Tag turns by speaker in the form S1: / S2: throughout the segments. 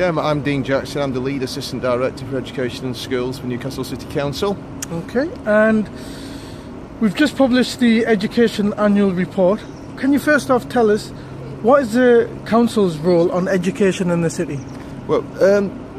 S1: Yeah, I'm Dean Jackson. I'm the Lead Assistant Director for Education and Schools for Newcastle City Council.
S2: Okay, and we've just published the Education Annual Report. Can you first off tell us, what is the Council's role on education in the city?
S1: Well,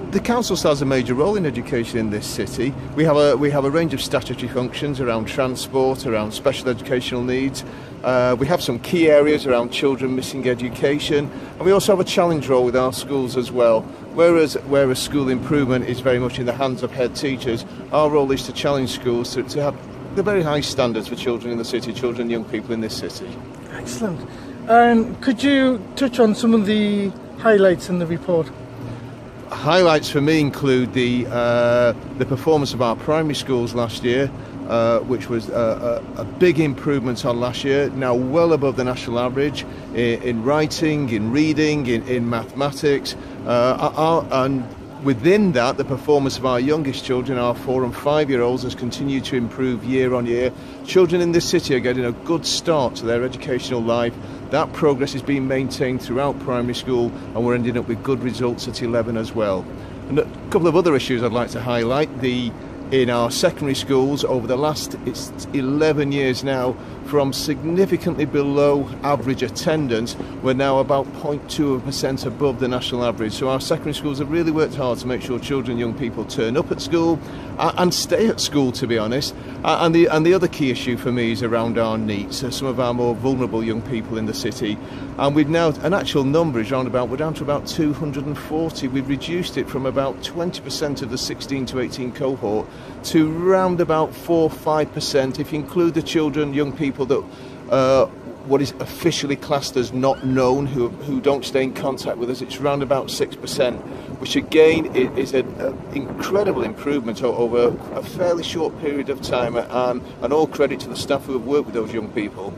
S1: the council has a major role in education in this city. We have a range of statutory functions around transport, around special educational needs. We have some key areas around children missing education, and we also have a challenge role with our schools as well. Whereas school improvement is very much in the hands of head teachers, our role is to challenge schools to have the very high standards for children in the city, children and young people in this city.
S2: Excellent. And could you touch on some of the highlights in the report?
S1: Highlights for me include the performance of our primary schools last year, which was a big improvement on last year, now well above the national average in writing, in reading, in mathematics, and within that the performance of our youngest children, our 4 and 5 year olds, has continued to improve year on year. Children in this city are getting a good start to their educational life. That progress is being maintained throughout primary school, and we're ending up with good results at 11 as well. And a couple of other issues I'd like to highlight. In our secondary schools, over the last 11 years now, from significantly below average attendance, we're now about 0.2% above the national average. So our secondary schools have really worked hard to make sure children and young people turn up at school and stay at school, to be honest. And the other key issue for me is around our needs, some of our more vulnerable young people in the city. And we've now, an actual number is we're down to about 240. We've reduced it from about 20% of the 16 to 18 cohort to round about 4-5%. If you include the children, young people that what is officially classed as not known, who don't stay in contact with us, it's around about 6%, which again is an incredible improvement over a fairly short period of time, and all credit to the staff who have worked with those young people.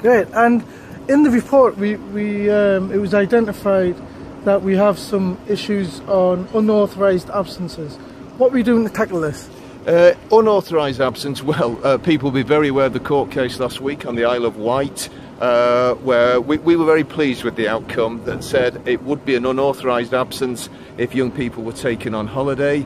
S2: Great. And in the report it was identified that we have some issues on unauthorised absences. What are we doing to tackle this?
S1: Unauthorised absence, well, people will be very aware of the court case last week on the Isle of Wight, where we were very pleased with the outcome that said it would be an unauthorised absence if young people were taken on holiday.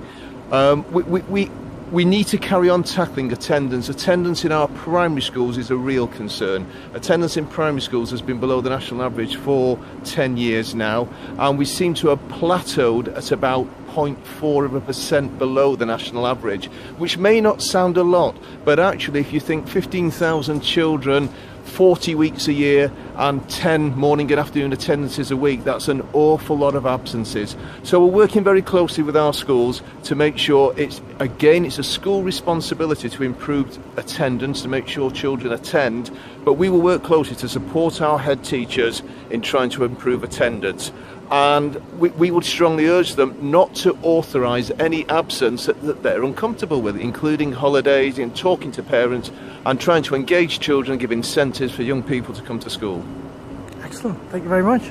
S1: We need to carry on tackling attendance. Attendance in our primary schools is a real concern. Attendance in primary schools has been below the national average for 10 years now, and we seem to have plateaued at about 0.4% below the national average, which may not sound a lot, but actually if you think 15,000 children, 40 weeks a year and 10 morning and afternoon attendances a week, that's an awful lot of absences. So we're working very closely with our schools to make sure it's a school responsibility to improve attendance, to make sure children attend, but we will work closely to support our head teachers in trying to improve attendance. And we would strongly urge them not to authorise any absence that they're uncomfortable with, including holidays, in talking to parents and trying to engage children and give incentives for young people to come to school.
S2: Excellent. Thank you very much.